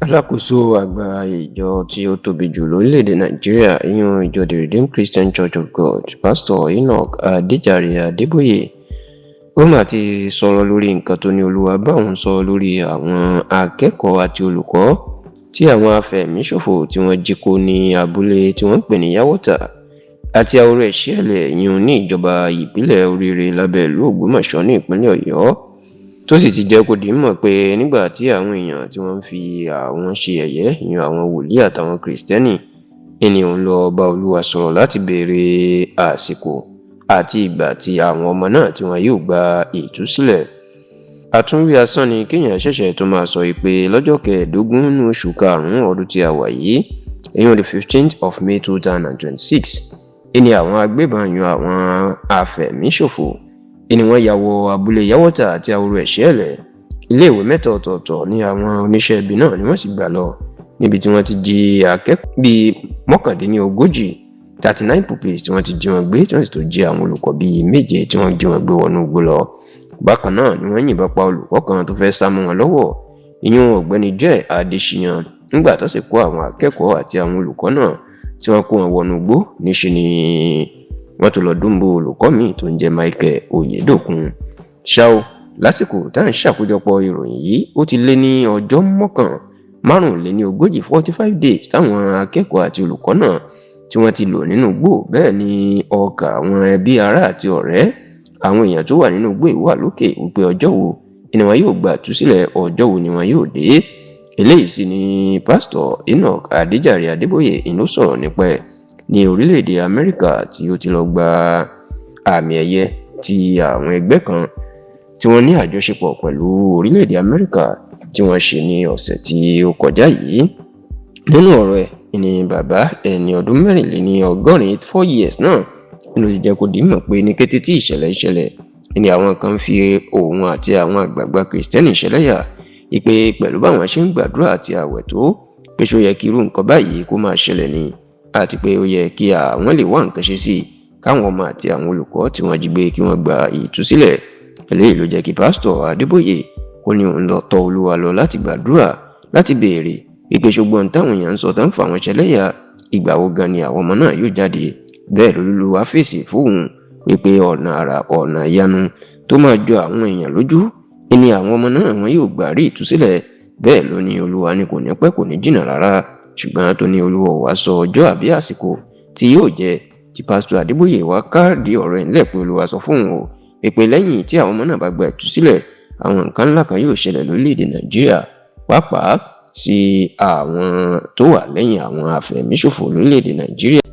Alákòóso àgbà ìjọ tí ó tóbi jù lórílẹ̀‐èdè Nàìjíríà ìyẹn ìjọ The Redeemed Christian Church of God, Pásítọ̀ Enoch Adéjàre Adébóyè, ó mà ti sọ̀rọ̀ lórí nǹkan tó ní Olúwa bá òun sọ lórí àwọn akẹ́kọ̀ọ́ àti olùkọ́ tí àwọn afẹ̀míṣòfò tí wọ́n jí kó ní abúlé tí wọ́n ń pè ní Yàwọ́tà àti Àwórẹ̀ Ìṣẹ̀lẹ̀ ìyẹn ní ìjọba ìbílẹ̀ Oríire lábẹ́ ìlú Ògbómọ̀ṣọ́ ní ìpínlẹ̀ Ọ̀yọ́, tó sì ti jẹ́ kó di mọ̀ pé nígbà tí àwọn èèyàn tí wọ́n ń fi àwọn ṣe ẹ̀yẹ́ ìyẹn àwọn wòlíì àtàwọn kìrìsìtẹ́nì ẹni òun lọ bá Olúwa sọ̀rọ̀ láti béèrè àsìkò àti ìgbà tí àwọn ọmọ náà tí wọn yóò gba ìtúsílẹ̀. Àtúnwí asán ni kéèyàn ṣẹ̀ṣẹ̀ tó máa sọ pé lọ́jọ́ 15 nínú oṣù karùn-ún ọdún tí a wà yìí ìyẹn the 15th of May 2026 ẹni àwọn agbébọn yan àwọn afẹ̀míṣòfò ẹni wọ́n ya wọ abúlé Yàwọ́tà àti Àwórẹ̀ Ìṣẹ̀lẹ̀. Iléèwé mẹ́ta ọ̀tọ̀ọ̀tọ̀ ní àwọn oníṣẹ́ ibi náà ni wọ́n sì gbà lọ, níbi tí wọ́n ti jí akẹ́kọ̀ọ́ bíi 39 39 pupils tí wọ́n ti jí wọn gbé, tí wọ́n sì tó jí àwọn olùkọ́ bíi 7 tí wọ́n jí wọn gbé wọnú igbó lọ. Bákan náà ni wọ́n yìnbọn pa olùkọ́ kan tó fẹ́ sá mọ́ wọn lọ́wọ́ ìyẹn ọ̀gbẹ́ni Joy Adéṣíyàn. Nígbà tó sì kó àwọn akẹ́kọ̀ọ́ àti àwọn olùkọ́ náà tí wọ́n kó wọn wọnú igbó, níṣe ni wọ́n tó lọ dúnbò olùkọ́ míì tó ń jẹ́ Michael Oyèdòkun. Ṣá o, lásìkò tá à ń ṣàkójọpọ̀ ìròyìn yìí ó ti lé ní ọjọ́ 45 45 days táwọn akẹ́kọ̀ọ́ àti olùkọ́ náà tí wọ́n ti lò nínú igbó. Bẹ́ẹ̀ ni ọkàn àwọn ẹbí ará àti ọ̀rẹ́ àwọn èèyàn tó wà nínú igbó wà lókè wípé ọjọ́ wo ni wọn yóò gba ìtúsílẹ̀, ọjọ́ wo ni wọn yóò dé. Eléyìí sì ni Pásítọ̀ Enoch Adéjàre Adébóyè ló sọ̀rọ̀ nípa ẹ̀ ní orílẹ̀-èdè Amẹ́ríkà tí ó ti lọ gba àmì ẹ̀yẹ ti àwọn ẹgbẹ́ kan tí wọ́n ní àjọṣepọ̀ pẹ̀lú orílẹ̀-èdè Amẹ́ríkà tí wọ́n ṣe ní ọ̀sẹ̀ tí ó kọjá yìí. Nínú ọ̀rọ̀ ẹ̀ ni bàbá ẹni ọdún 84 years náà ló ti jẹ́ kó di mọ̀ pé ní kété tí ìṣẹ̀lẹ̀ ni àwọn kan fi òun àti àwọn àgbààgbà kìrìsìtẹ́nì ṣẹlẹ́yà ìpè pẹ̀lú báwọn ṣe ń gbàdúrà àti àwẹ̀ tó pé ṣó yẹ kí irú nǹkan báyìí kó máa ṣẹlẹ̀ ni, àti pé ó yẹ kí àwọn lè wá nǹkan ṣe sí i káwọn ọmọ àti àwọn olùkọ́ tí wọ́n jí gbé kí wọ́n gba ìtúsílẹ̀. Eléyìí ló jẹ́ kí Pásítọ̀ Adébóyè kó ní òun lọ tọ̀ Olúwa lọ láti gbàdúrà láti béèrè ìpè ṣùgbọ́n táwọn èèyàn ń sọ tán fún àwọn ṣẹlẹ́yà ìgbà wo gan ni àwọn ọmọ náà yóò jáde. Bẹ́ẹ̀ lÓlúwa fèsì fóun wípé ọ̀nà àrà ọ̀nà ìyanu tó máa jọ àwọn èèyàn lójú ni àwọn ọmọ náà wọn yóò gbà rí ìtúsílẹ̀. Bẹ́ẹ̀ ló ní Olúwa ní kò ní pẹ́ kò ní jìnnà rárá, ṣùgbọ́n tó ní Olúwa wá sọ ọjọ́ àbí àsìkò tí yóò jẹ́ tí Pásítọ̀ Adébóyè wá káàdì ọ̀rọ̀ ẹ̀ ńlẹ̀ pé Olúwa sọ fóun o ìpè lẹ́yìn tí àwọn ọmọ náà bá gba ìtúsílẹ̀ àwọn nǹkan ńlá kan yóò ṣẹlẹ̀ lórílẹ̀‐èdè Nàìjíríà, pàápàá sí àwọn tó wà lẹ́yìn àwọn afẹ̀míṣòfò lórílẹ̀‐èdè Nàìjíríà.